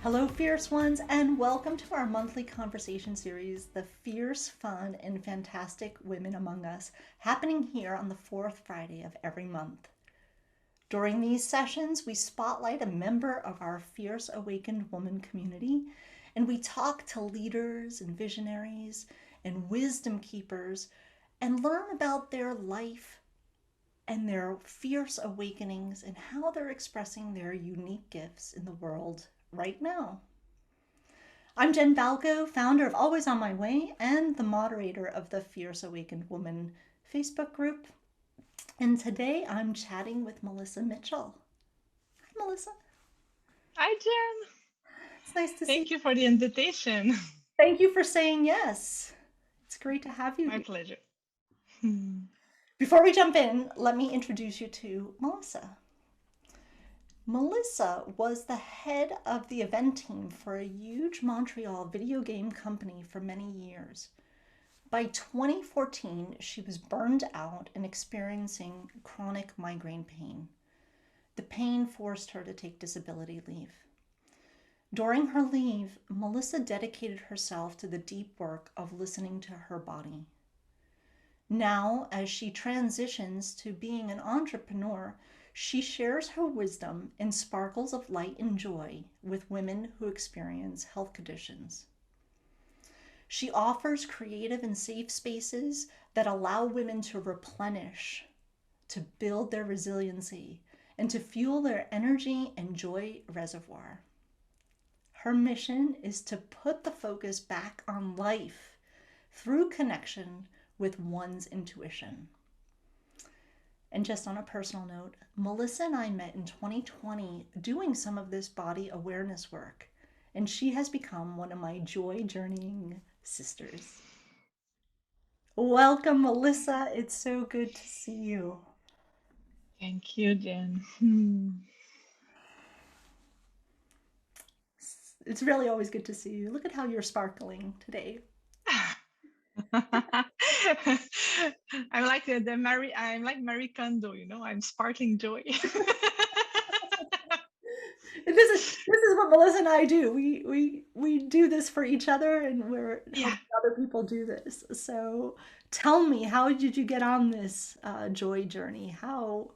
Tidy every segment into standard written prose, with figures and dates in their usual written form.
Hello, fierce ones, and welcome to our monthly conversation series, The Fierce, Fun, and Fantastic Women Among Us, happening here on the fourth Friday of every month. During these sessions, we spotlight a member of our fierce awakened woman community, and we talk to leaders and visionaries and wisdom keepers and learn about their life and their fierce awakenings and how they're expressing their unique gifts in the world right now. I'm Jenn Baljko, founder of Always on My Way and the moderator of the Fierce Awakened Woman Facebook group. And today I'm chatting with Mélissa Mitchell. Hi, Mélissa. Hi, Jen. It's nice to see you. Thank you for the invitation. Thank you for saying yes. It's great to have you My here. pleasure. Before we jump in, let me introduce you to Mélissa. Mélissa was the head of the event team for a huge Montreal video game company for many years. By 2014, she was burned out and experiencing chronic migraine pain. The pain forced her to take disability leave. During her leave, Mélissa dedicated herself to the deep work of listening to her body. Now, as she transitions to being an entrepreneur, she shares her wisdom and sparkles of light and joy with women who experience health conditions. She offers creative and safe spaces that allow women to replenish, to build their resiliency, and to fuel their energy and joy reservoir. Her mission is to put the focus back on life through connection with one's intuition. And just on a personal note, Mélissa and I met in 2020 doing some of this body awareness work, and she has become one of my joy journeying sisters. Welcome, Mélissa. It's so good to see you. Thank you, Jen. It's really always good to see you. Look at how you're sparkling today. I'm like I'm like Marie Kondo, I'm sparkling joy. This is what Mélissa and I do. We do this for each other, and we're Yeah. helping other people do this. So tell me, how did you get on this joy journey? How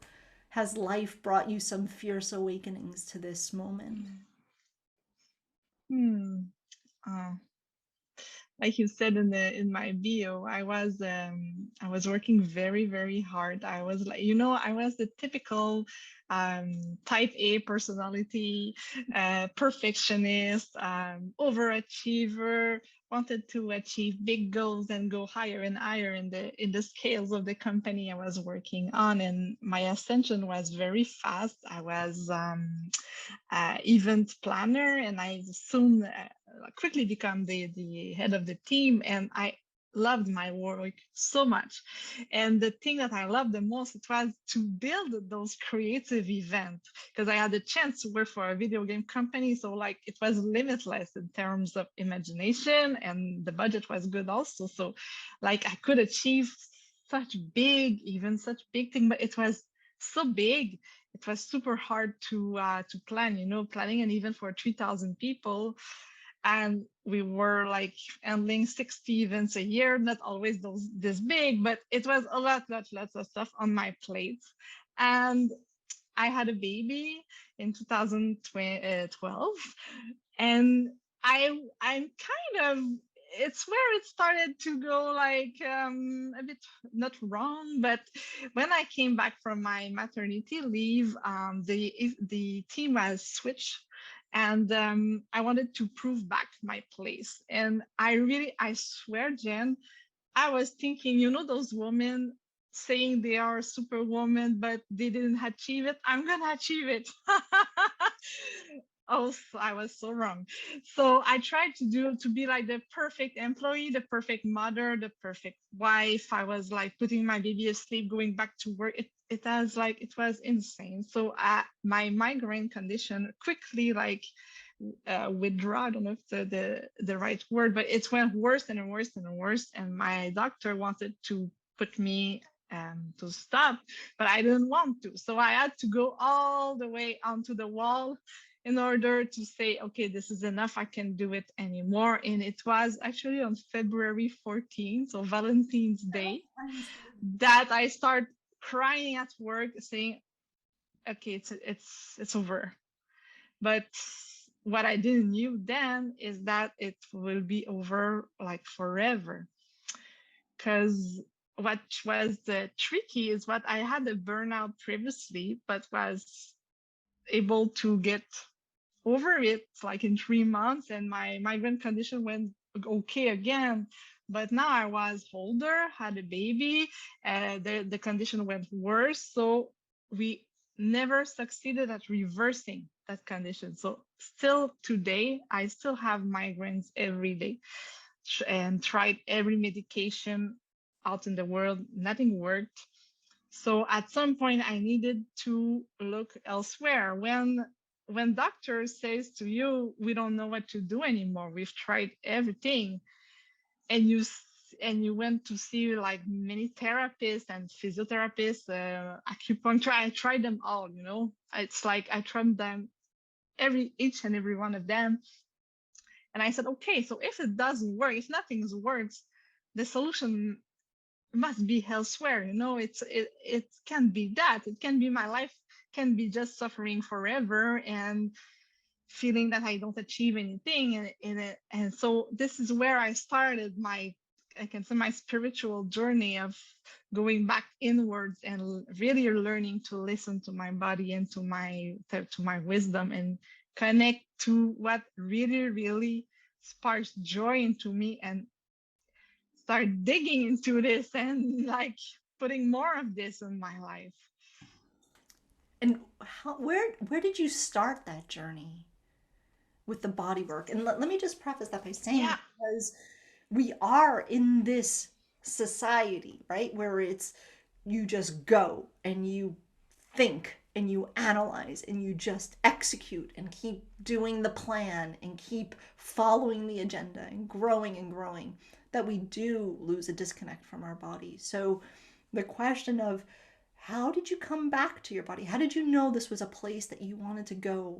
has life brought you some fierce awakenings to this moment? Hmm. Uh, like you said in my bio, I was working very, very hard. I was like, I was the typical type A personality, perfectionist, overachiever, wanted to achieve big goals and go higher and higher in the scales of the company I was working on. And my ascension was very fast. I was event planner, and I soon quickly become the head of the team, and I loved my work so much. And the thing that I loved the most, it was to build those creative events, because I had the chance to work for a video game company, so like it was limitless in terms of imagination, and the budget was good also, so like I could achieve such big thing, but it was so big, it was super hard to plan, planning an event for 3,000 people. And we were like handling 60 events a year, not always those this big, but it was a lots of stuff on my plate. And I had a baby in 2012, and I'm kind of, it's where it started to go like a bit not wrong. But when I came back from my maternity leave, the team was switched, and I wanted to prove back my place. And I swear, Jen, I was thinking, those women saying they are superwoman, but they didn't achieve it. I'm gonna achieve it. Oh, I was so wrong. So I tried to be like the perfect employee, the perfect mother, the perfect wife. I was like putting my baby asleep, going back to work. It was insane. So my migraine condition quickly withdraw. I don't know if the right word, but it went worse and worse and worse. And my doctor wanted to put me to stop, but I didn't want to. So I had to go all the way onto the wall in order to say, okay, this is enough. I can't do it anymore. And it was actually on February 14th, so Valentine's Day, that I start crying at work, saying, okay, it's over. But what I didn't knew then is that it will be over like forever. Because what was tricky is what I had a burnout previously, but was able to get over it like in 3 months, and my migraine condition went okay again. But now I was older, had a baby, the condition went worse. So we never succeeded at reversing that condition. So still today, I still have migraines every day and tried every medication out in the world. Nothing worked. So at some point I needed to look elsewhere. When doctors says to you, we don't know what to do anymore, we've tried everything, and you went to see like many therapists and physiotherapists, acupuncture, I tried them all. It's like I tried them, each and every one of them. And I said, okay, so if it doesn't work, if nothing works, the solution must be elsewhere. It can be that. It can be my life can be just suffering forever and feeling that I don't achieve anything in it. And so this is where I started I can say my spiritual journey of going back inwards and really learning to listen to my body and to my wisdom, and connect to what really, really sparks joy into me, and start digging into this and like putting more of this in my life. And where did you start that journey with the body work? And let me just preface that by saying, Yeah. because we are in this society, right, where it's you just go and you think and you analyze and you just execute and keep doing the plan and keep following the agenda and growing, that we do lose a disconnect from our body. So the question of, how did you come back to your body? How did you know this was a place that you wanted to go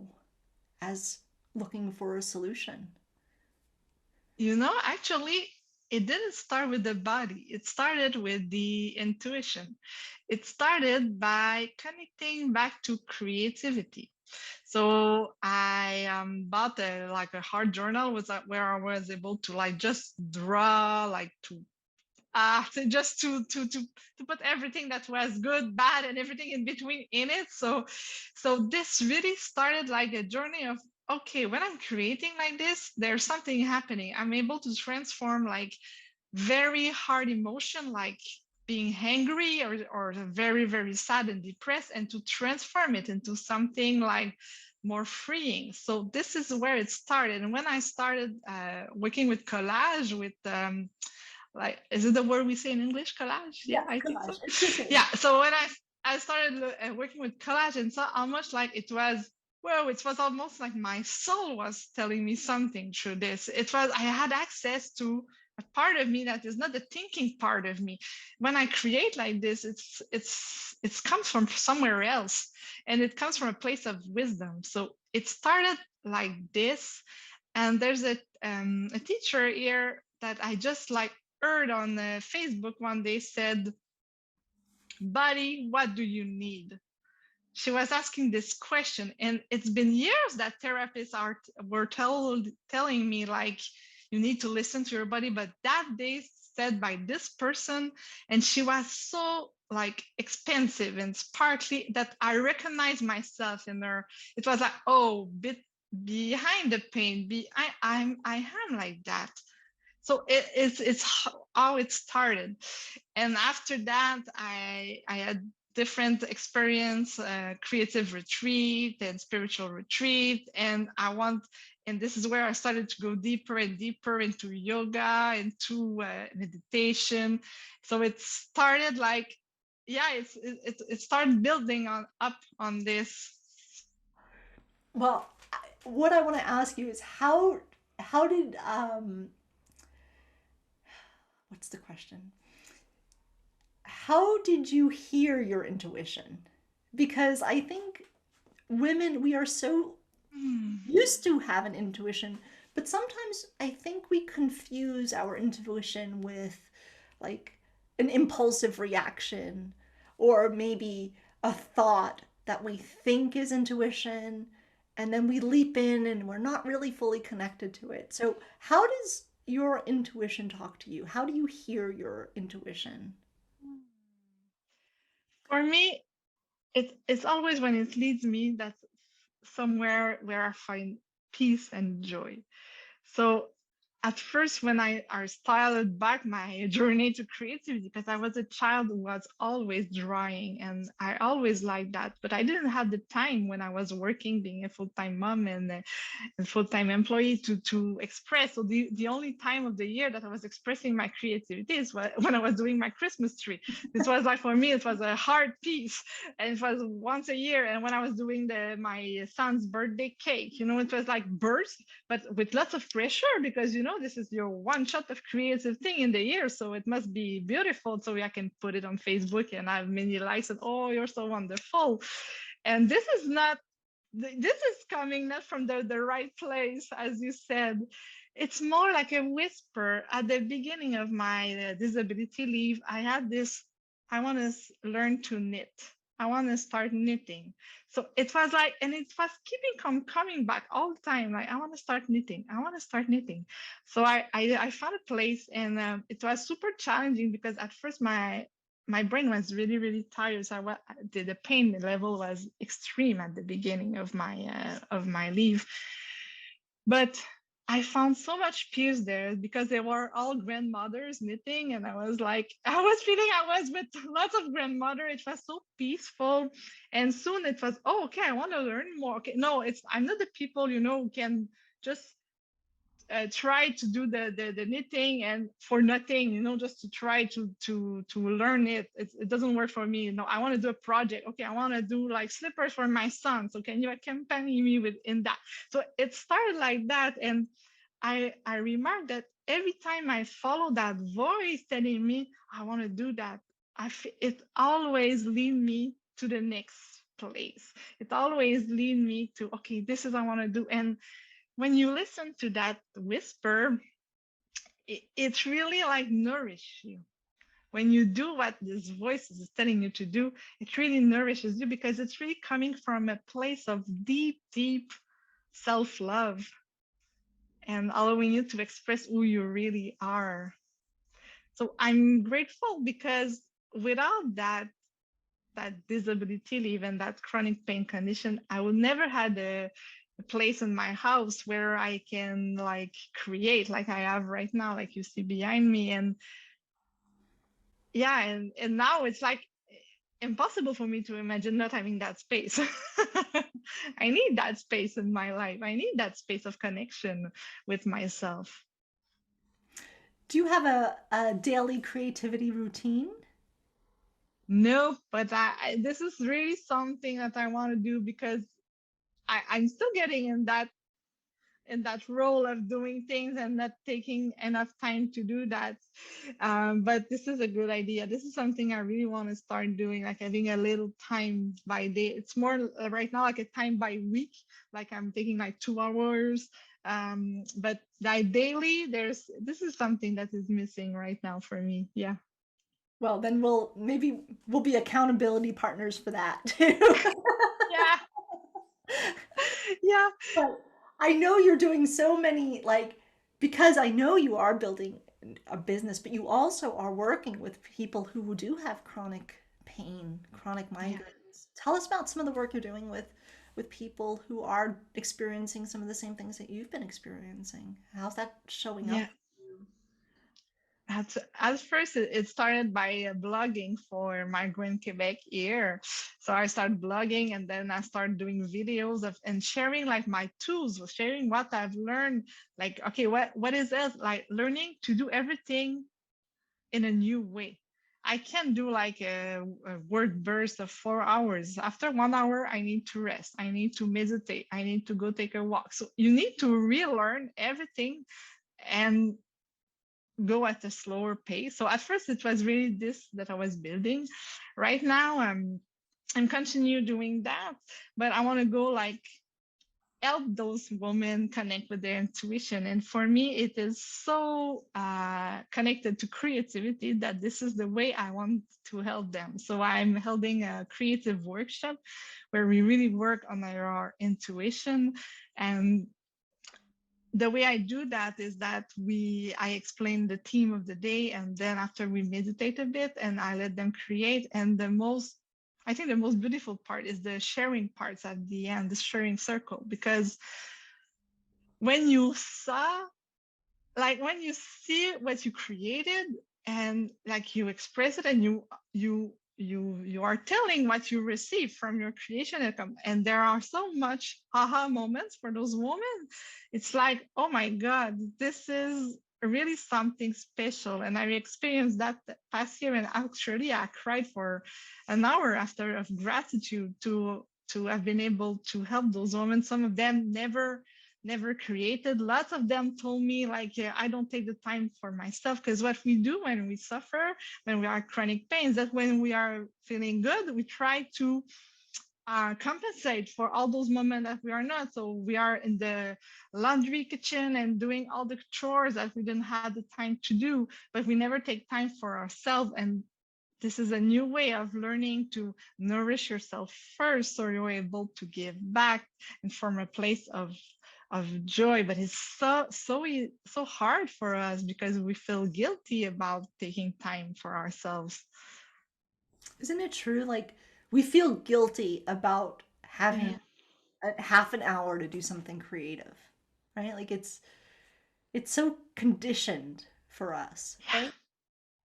as looking for a solution? Actually, it didn't start with the body. It started with the intuition. It started by connecting back to creativity. So I bought a hard journal where I was able to like just draw, like just to put everything that was good, bad, and everything in between in it. So this really started like a journey of, okay, when I'm creating like this, there's something happening. I'm able to transform like very hard emotion, like being angry or very, very sad and depressed, and to transform it into something like more freeing. So this is where it started. And when I started working with collage, with like, is it the word we say in English, collage? Yeah, Yes, I think so. collage. It's the Yeah. same. So when I started working with collage, and saw how much like it was, well, it was almost like my soul was telling me something through this. I had access to a part of me that is not the thinking part of me. When I create like this, it comes from somewhere else, and it comes from a place of wisdom. So it started like this. And there's a teacher here that I just like heard on Facebook one day said, "Buddy, what do you need?" She was asking this question, and it's been years that therapists were telling me like, you need to listen to your body. But that day said by this person, and she was so like expensive and sparkly that I recognized myself in her. It was like, oh, behind the pain, I am like that. So it's how it started. And after that, I had different experience, creative retreat and spiritual retreat, and this is where I started to go deeper and deeper into yoga, into meditation. So it started like, yeah, it started building on up on this. Well, what I want to ask you is how did what's the question? How did you hear your intuition? Because I think women, we are so Hmm. used to have an intuition, but sometimes I think we confuse our intuition with like an impulsive reaction or maybe a thought that we think is intuition and then we leap in and we're not really fully connected to it. So, how does your intuition talk to you? How do you hear your intuition? For me, it's always when it leads me that's somewhere where I find peace and joy. So at first, when I started back my journey to creativity, because I was a child who was always drawing, and I always liked that, but I didn't have the time when I was working, being a full-time mom and a full-time employee to express. So the only time of the year that I was expressing my creativity is when I was doing my Christmas tree. This was like, for me, it was a hard piece, and it was once a year. And when I was doing my son's birthday cake, it was like burst, but with lots of pressure, because this is your one shot of creative thing in the year, so it must be beautiful, so I can put it on Facebook and have many likes and, oh, you're so wonderful. And this is coming not from the right place, as you said. It's more like a whisper. At the beginning of my disability leave, I had this, I want to learn to knit. I want to start knitting. So it was like, and it was keeping coming back all the time. Like, I want to start knitting. I want to start knitting. So I found a place, and it was super challenging because at first my brain was really, really tired. So the pain level was extreme at the beginning of my leave. But I found so much peace there because they were all grandmothers knitting, and I was like, I was feeling I was with lots of grandmother. It was so peaceful, and soon it was, oh, okay, I want to learn more. Okay, no, I'm not the people who can just try to do the knitting and for nothing, just to try to learn it. It doesn't work for me. I want to do a project. Okay, I want to do like slippers for my son, so can you accompany me in that? So it started like that, and I remarked that every time I follow that voice telling me I want to do that, it always lead me to the next place. It always lead me to, okay, this is I want to do. And when you listen to that whisper, it's really like nourish you. When you do what this voice is telling you to do, it really nourishes you because it's really coming from a place of deep, deep self-love and allowing you to express who you really are. So I'm grateful because without that disability leave and that chronic pain condition, I would never had a place in my house where I can like create like I have right now, like you see behind me. And yeah, and now it's like impossible for me to imagine not having that space. I need that space in my life. I need that space of connection with myself. Do you have a daily creativity routine? No, but this is really something that I want to do because I'm still getting in that role of doing things and not taking enough time to do that. But this is a good idea. This is something I really want to start doing, like having a little time by day. It's more right now like a time by week, like I'm taking like 2 hours. But that daily, this is something that is missing right now for me. Yeah. Well, then we'll be accountability partners for that too. Yeah. Yeah. But I know you're doing so many, like, because I know you are building a business, but you also are working with people who do have chronic pain, chronic Yeah. migraines. Tell us about some of the work you're doing with people who are experiencing some of the same things that you've been experiencing. How's that showing up Yeah. for you? At first, it started by blogging for Migraine Quebec here. So I started blogging, and then I started doing videos of and sharing like my tools, sharing what I've learned. Like, okay, what is it? Like learning to do everything in a new way. I can't do like a word burst of 4 hours. After 1 hour, I need to rest. I need to meditate. I need to go take a walk. So you need to relearn everything and go at a slower pace. So at first it was really this that I was building. Right now I'm continue doing that, but I want to go like help those women connect with their intuition. And for me, it is so connected to creativity that this is the way I want to help them. So I'm holding a creative workshop where we really work on our intuition. And the way I do that is that I explain the theme of the day, and then after we meditate a bit and I let them create. And I think the most beautiful part is the sharing parts at the end, the sharing circle, because when you saw, like when you see what you created and like you express it and you are telling what you receive from your creation, and there are so much aha moments for those women. It's like, oh my god, this is really something special. And I experienced that past year, and actually I cried for an hour after of gratitude to have been able to help those women. Some of them never created. Lots of them told me like, yeah, I don't take the time for myself, because what we do when we suffer, when we are chronic pains, that when we are feeling good, we try to compensate for all those moments that we are not. So we are in the laundry kitchen and doing all the chores that we didn't have the time to do, but we never take time for ourselves. And this is a new way of learning to nourish yourself first, so you're able to give back and from a place of joy. But it's so hard for us because we feel guilty about taking time for ourselves. Isn't it true? Like, we feel guilty about Yeah. having a half an hour to do something creative, right? Like, it's so conditioned for us, right?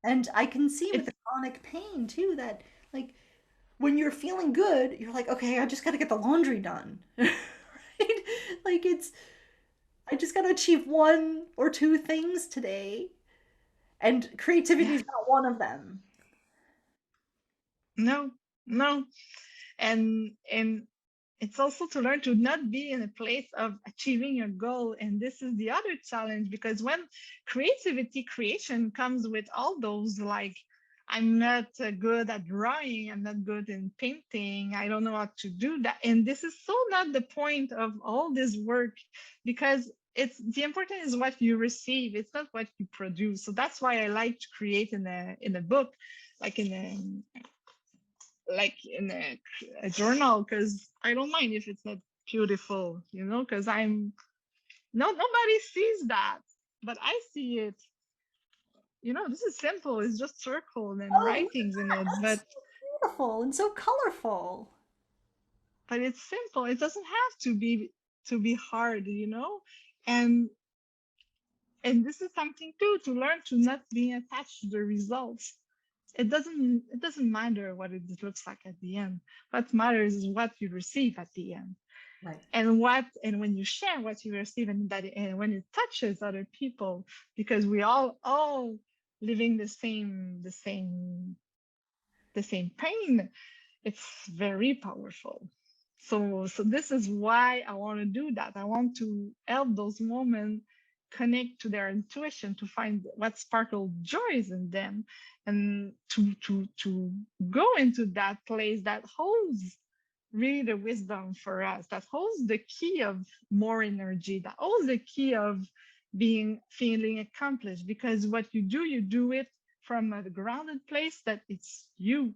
And I can see with It's the chronic pain too that, like, when you're feeling good, you're like, okay, I just got to get the laundry done, right? Like, I just got to achieve one or two things today, and creativity yeah. is not one of them. No, no. And it's also to learn to not be in a place of achieving your goal. And this is the other challenge, because when creation comes with all those, like, I'm not good at drawing, I'm not good in painting, I don't know how to do that. And this is so not the point of all this work, because it's the important is what you receive, it's not what you produce. So that's why I like to create in a book, like in a journal, because I don't mind if it's not beautiful, because I'm nobody sees that, but I see it. This is simple. It's just circle and Oh, writings in it, that's so beautiful and so colorful. but it's simple. It doesn't have to be hard. And and this is something too, to learn to not be attached to the results. It doesn't matter what it looks like at the end. What matters is what you receive at the end. Right. And when you share what you receive, and when it touches other people, because we all living the same pain, it's very powerful. So this is why I want to do that. I want to help those women connect to their intuition, to find what sparkle joys in them, and to go into that place that holds really the wisdom for us, that holds the key of more energy, that holds the key of feeling accomplished. Because what you do it from a grounded place, that it's you,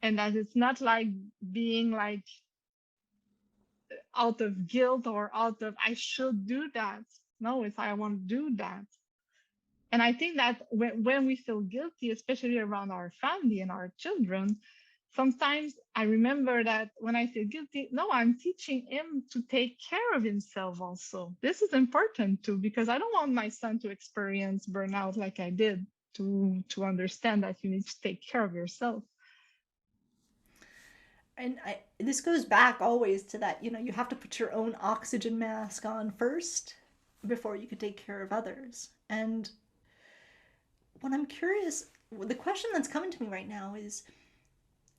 and that it's not like being like out of guilt or out of I should do that. No, it's I want to do that. And I think that when we feel guilty, especially around our family and our children, sometimes I remember that when I feel guilty, no, I'm teaching him to take care of himself also. This is important too, because I don't want my son to experience burnout like I did, to understand that you need to take care of yourself. And this goes back always to that, you have to put your own oxygen mask on first before you could take care of others. And what I'm curious, the question that's coming to me right now is,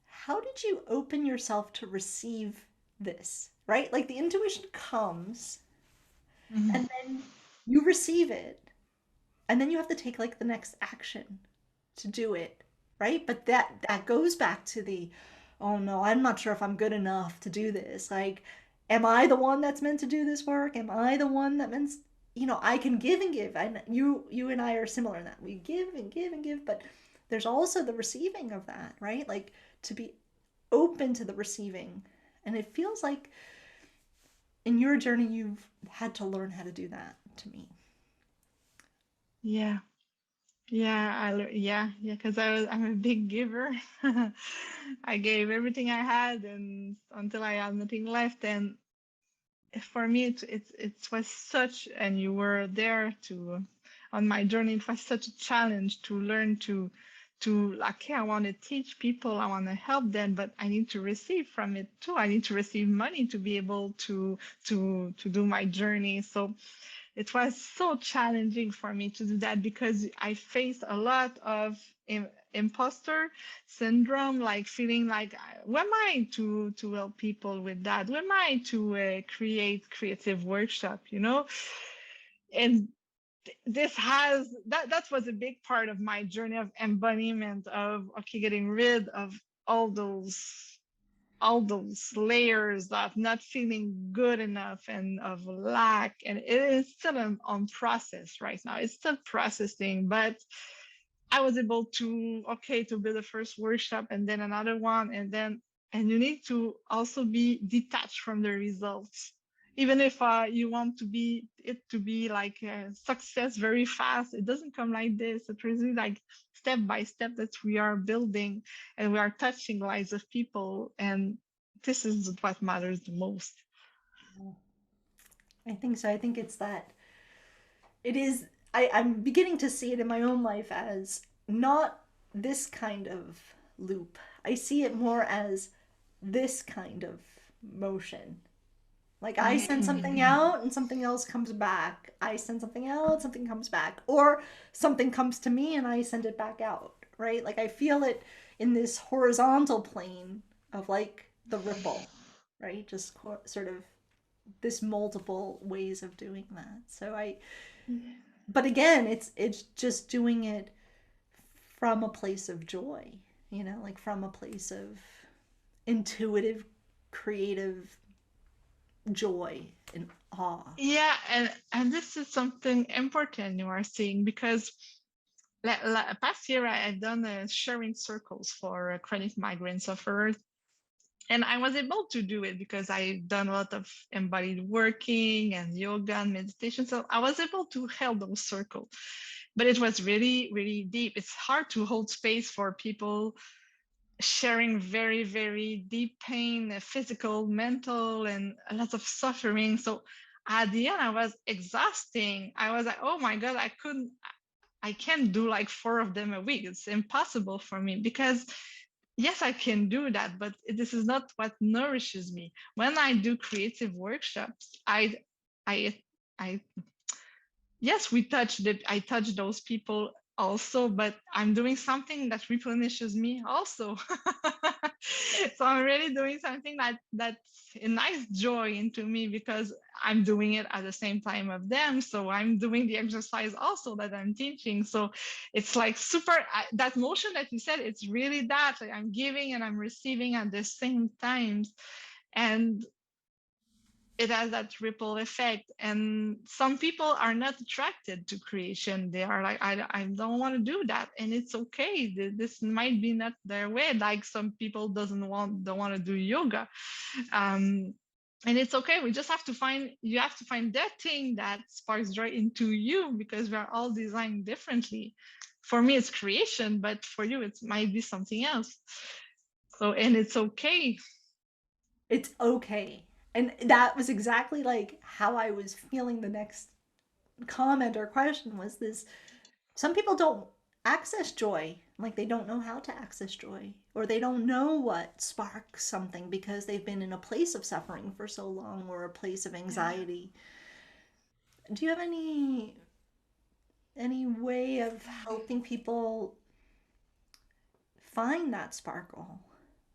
how did you open yourself to receive this? Right? Like the intuition comes Mhm. and then you receive it, and then you have to take like the next action to do it, right? But that goes back to the, oh no, I'm not sure if I'm good enough to do this. Like, am I the one that's meant to do this work? Am I the one that meant, I can give and give. And you and I are similar in that we give and give and give, but there's also the receiving of that, right? Like to be open to the receiving. And it feels like in your journey you've had to learn how to do that to me. Yeah. Yeah, yeah, because I'm a big giver. I gave everything I had and until I had nothing left. And for me, it was such, and you were there to on my journey. It was such a challenge to learn to like, okay, I want to teach people, I want to help them, but I need to receive from it too. I need to receive money to be able to do my journey. So it was so challenging for me to do that because I faced a lot of imposter syndrome, like feeling like, who am I to help people with that? Who am I to create creative workshop? And this has that was a big part of my journey of embodiment of, okay, getting rid of all those all those layers of not feeling good enough and of lack. And it is still on process right now. It's still processing, but I was able to, okay, to build a first workshop and then another one. And you need to also be detached from the results. Even if you want to be like a success very fast, it doesn't come like this. It's really like step by step that we are building, and we are touching lives of people. And this is what matters the most. I think so. I think it's that it is, I'm beginning to see it in my own life as not this kind of loop. I see it more as this kind of motion. Like I send something Mhm. out and something else comes back. I send something out, something comes back. Or something comes to me and I send it back out, right? Like I feel it in this horizontal plane of like the ripple, right? Just sort of this multiple ways of doing that. But again, it's just doing it from a place of joy, like from a place of intuitive, creative joy and awe. Yeah, and this is something important you are seeing, because past year I've done sharing circles for chronic migraine sufferers, and I was able to do it because I've done a lot of embodied working and yoga and meditation. So I was able to help those circles, but it was really, really deep. It's hard to hold space for people sharing very, very deep pain, physical, mental, and a lot of suffering. So at the end, I was exhausting. I was like, oh my God, I can't do like 4 of them a week. It's impossible for me because yes, I can do that, but this is not what nourishes me. When I do creative workshops, I, I, yes, I touch those people also, but I'm doing something that replenishes me also. So I'm really doing something that's a nice joy into me because I'm doing it at the same time of them. So I'm doing the exercise also that I'm teaching. So it's like super, that motion that you said, it's really that, like I'm giving and I'm receiving at the same times. And it has that ripple effect. And some people are not attracted to creation. They are like, I don't want to do that, and it's okay. This might be not their way. Like some people don't want to do yoga, um and it's okay. We just have to find you have to find that thing that sparks joy into you, because we are all designed differently. For me it's creation, but for you it might be something else. So, and it's okay. It's okay. And that was exactly like how I was feeling. The next comment or question was this: some people don't access joy, like they don't know how to access joy, or they don't know what sparks something because they've been in a place of suffering for so long, or a place of Yeah. anxiety. Do you have any way of helping people find that sparkle?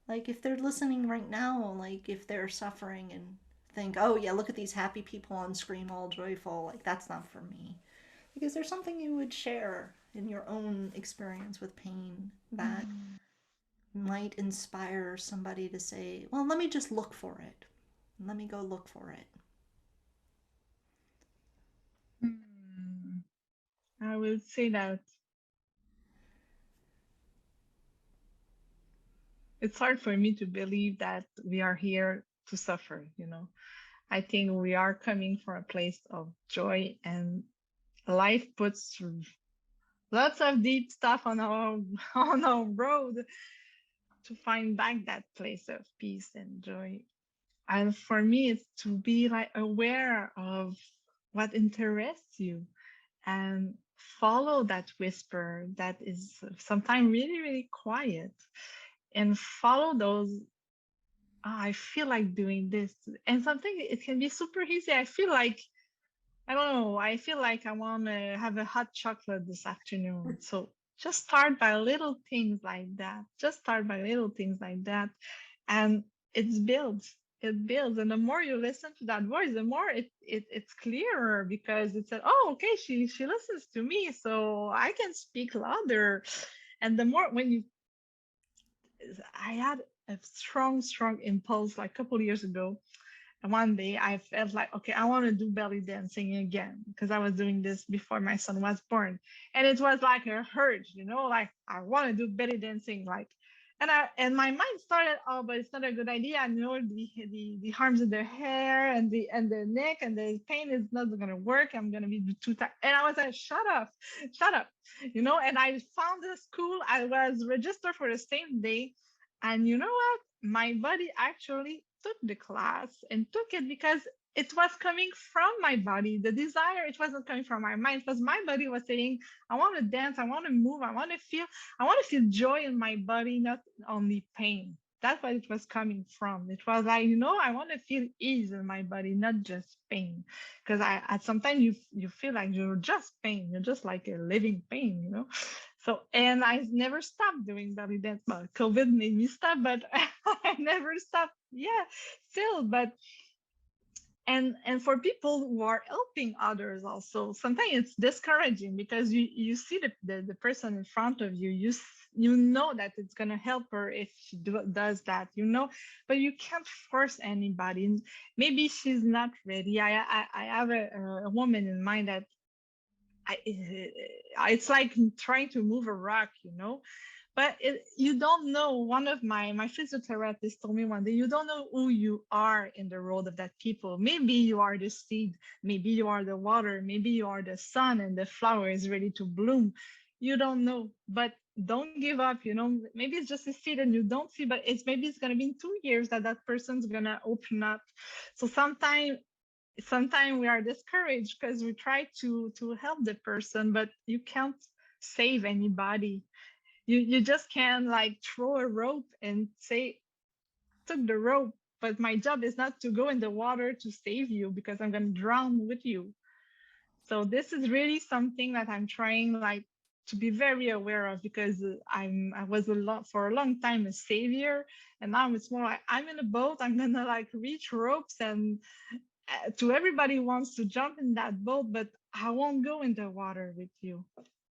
Like if they're listening right now, like if they're suffering and think, oh yeah, look at these happy people on screen all joyful, like that's not for me. Like, is there something you would share in your own experience with pain that Mm. might inspire somebody to say, well, let me just look for it? Let me go look for it. Hmm. I would say that it's hard for me to believe that we are here to suffer, you know. I think we are coming from a place of joy, and life puts lots of deep stuff on our on our road to find back that place of peace and joy. And for me, it's to be like aware of what interests you and follow that whisper that is sometimes really, really quiet, and follow those. "Oh, I feel like doing this." And something, it can be super easy. I feel like, I don't know, I feel like I want to have a hot chocolate this afternoon. So just start by little things like that. Just start by little things like that. And it builds. It builds. And the more you listen to that voice, the more it's clearer, because it said, oh, okay, she listens to me, so I can speak louder. And the more when you I had a strong, strong impulse like a couple of years ago. And one day I felt like, okay, I want to do belly dancing again, because I was doing this before my son was born. And it was like a urge, you know, like I want to do belly dancing. Like, and my mind started, oh, but it's not a good idea. I know the arms and the hair and the neck and the pain is not gonna work. I'm gonna be too tired. And I was like, shut up, you know. And I found a school. I was registered for the same day, and you know what? My body actually took the class and took it, because it was coming from my body. The desire, it wasn't coming from my mind, because my body was saying, I want to dance, I want to move, I want to feel joy in my body, not only pain. That's what it was coming from. It was like, you know, I want to feel ease in my body, not just pain. Because I at sometimes you feel like you're just pain. You're just like a living pain, you know. So, and I never stopped doing belly dance. Well, COVID made me stop, but I never stopped. Yeah, still. But and for people who are helping others, also sometimes it's discouraging, because you see the person in front of you. You know that it's gonna help her if she does that, you know, but you can't force anybody. Maybe she's not ready. I have a woman in mind that it's like trying to move a rock, you know. But you don't know. One of my physiotherapists told me one day, you don't know who you are in the road of that people. Maybe you are the seed, maybe you are the water, maybe you are the sun and the flower is ready to bloom. You don't know, but don't give up, you know. Maybe it's just a seed and you don't see, but maybe it's going to be in 2 years that that person's going to open up. So sometimes we are discouraged because we try to help the person, but you can't save anybody. You just can't like throw a rope and say, took the rope, but my job is not to go in the water to save you, because I'm going to drown with you. So this is really something that I'm trying like to be very aware of, because I was a lot for a long time a savior, and now it's more like I'm in a boat, I'm gonna like reach ropes, and to everybody who wants to jump in that boat, but I won't go in the water with you.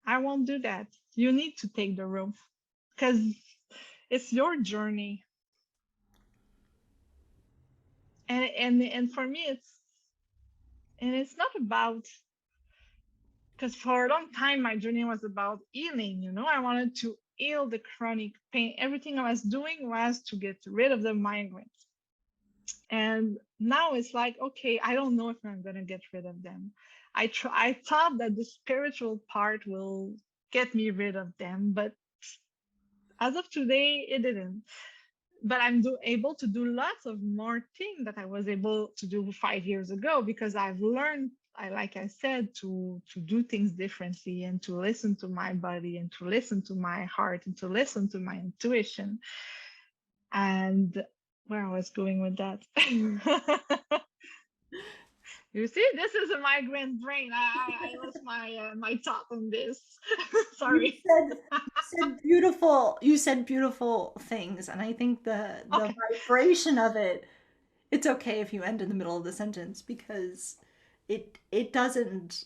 I won't do that. You need to take the rope, because it's your journey. And for me, it's not about, because for a long time my journey was about healing. You know, I wanted to heal the chronic pain. Everything I was doing was to get rid of the migraines. And now it's like, okay, I don't know if I'm gonna get rid of them. I thought that the spiritual part will get me rid of them, but as of today, it didn't. but able to do lots of more things that I was able to do 5 years ago because I've learned, like I said, to do things differently and to listen to my body and to listen to my heart and to listen to my intuition. And where I was going with that. You see, this is a migraine brain. I lost my thought on this. You Sorry. said you said beautiful things, and I think the Okay. vibration of it, it's okay if you end in the middle of the sentence because it doesn't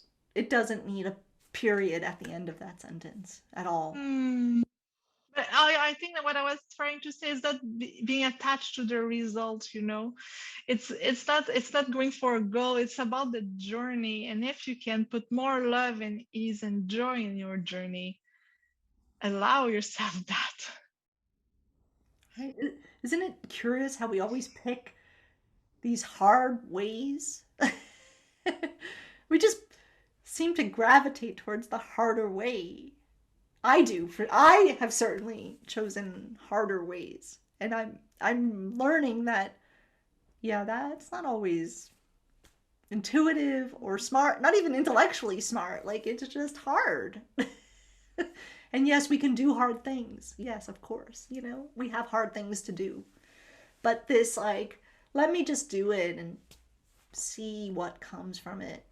need a period at the end of that sentence at all. Hmm. But I think that what I was trying to say is that being attached to the result, it's not going for a goal. It's about the journey, and if you can put more love and ease and joy in your journey, allow yourself that. Right? Isn't it curious how we always pick these hard ways? We just seem to gravitate towards the harder way. I do. I have certainly chosen harder ways, and I'm learning that yeah, that's not always intuitive or smart, not even intellectually smart. Like it's just hard. And yes, we can do hard things. Yes, of course. We have hard things to do. But this like let me just do it and see what comes from it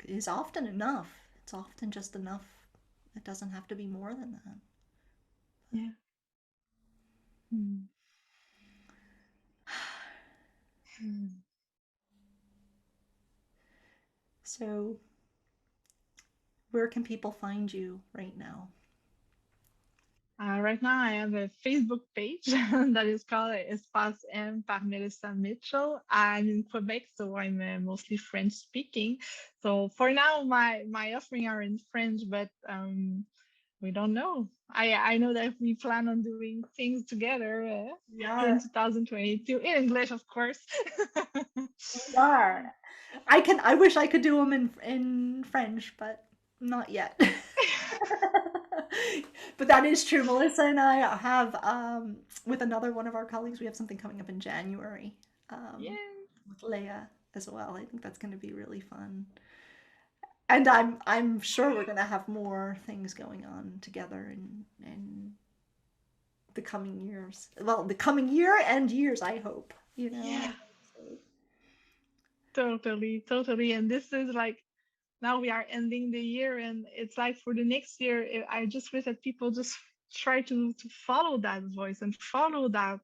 is often enough. It's often just enough. It doesn't have to be more than that. Yeah. Hmm. Hmm. So, where can people find you right now? Right now, I have a Facebook page that is called Espace M par Mélissa Mitchell. I'm in Quebec, so I'm mostly French speaking. So for now, my offering are in French, but we don't know. I know that we plan on doing things together We in are. 2022 in English, of course. We are. I wish I could do them in French, but not yet. But that is true. Melissa and I have with another one of our colleagues, we have something coming up in January Yeah. with Leia as well. I think that's going to be really fun. And I'm sure we're going to have more things going on together in the coming years. Well, the coming year and years, I hope. Yeah, So, totally, totally. And this is like now we are ending the year, and it's like for the next year, I just wish that people just try to follow that voice and follow that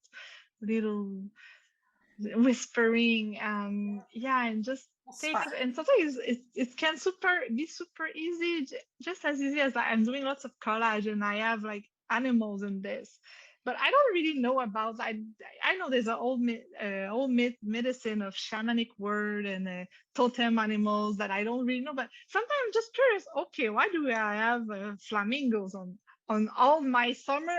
little whispering, yeah, and just we'll take spark. it. And sometimes it can be super easy, just as easy as I'm doing lots of collage and I have like animals in this, but I don't really know about. I know there's an old medicine of shamanic word and totem animals that I don't really know, but sometimes I'm just curious. Okay, why do I have flamingos on all my summer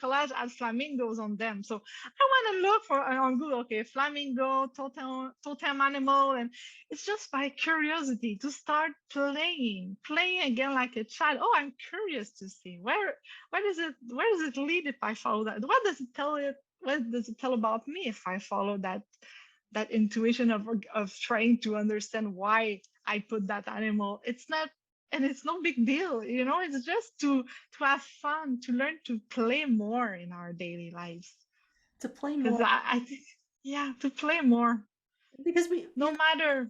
collage has flamingos on them? So I want to look for on Google, okay, flamingo, totem animal, and it's just by curiosity to start playing again like a child. Oh, I'm curious to see where does it lead if I follow that? What does it tell it? What does it tell about me if I follow that intuition of trying to understand why I put that animal? It's not. And it's no big deal, it's just to have fun, to learn to play more in our daily lives. To play Because more I think, yeah, to play more, because we no matter.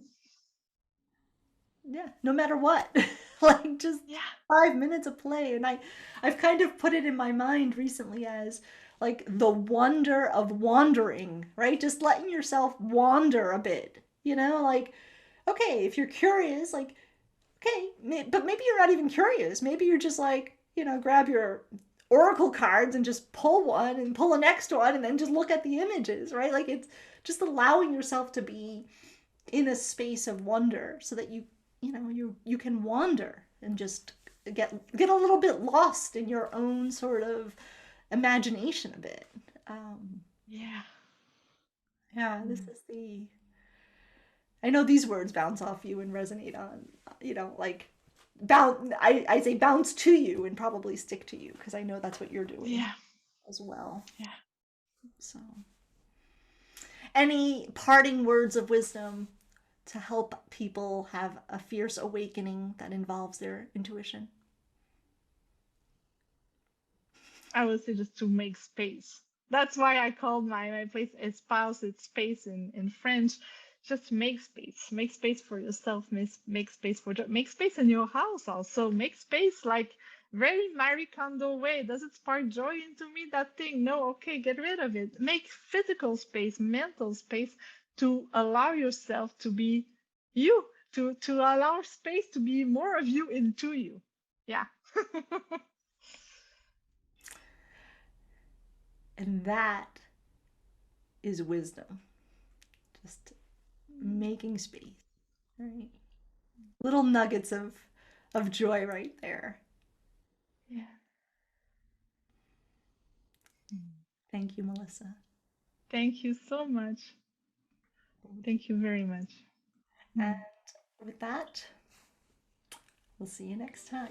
yeah, no matter what. Like just Yeah. 5 minutes of play. And I've kind of put it in my mind recently as like the wonder of wandering, right? Just letting yourself wander a bit. Like okay, if you're curious, like okay, but maybe you're not even curious. Maybe you're just like, grab your oracle cards and just pull one and pull the next one and then just look at the images, right? Like it's just allowing yourself to be in a space of wonder so that you can wander and just get a little bit lost in your own sort of imagination a bit. um Yeah. yeah, this Mm. is the I know these words bounce off you and resonate on, like I say bounce to you and probably stick to you because I know that's what you're doing Yeah. as well. Yeah. So, any parting words of wisdom to help people have a fierce awakening that involves their intuition? I would say just to make space. That's why I called my place espace. It's space in French. Just make space. Make space for yourself. Make space for make space in your house also. Make space like very Marie Kondo way. Does it spark joy into me? That thing? No, okay, get rid of it. Make physical space, mental space to allow yourself to be you, to allow space to be more of you into you. Yeah. And that is wisdom. Just making space, right? Little nuggets of joy right there. Yeah. Thank you, Mélissa. Thank you so much. Thank you very much. And with that, we'll see you next time.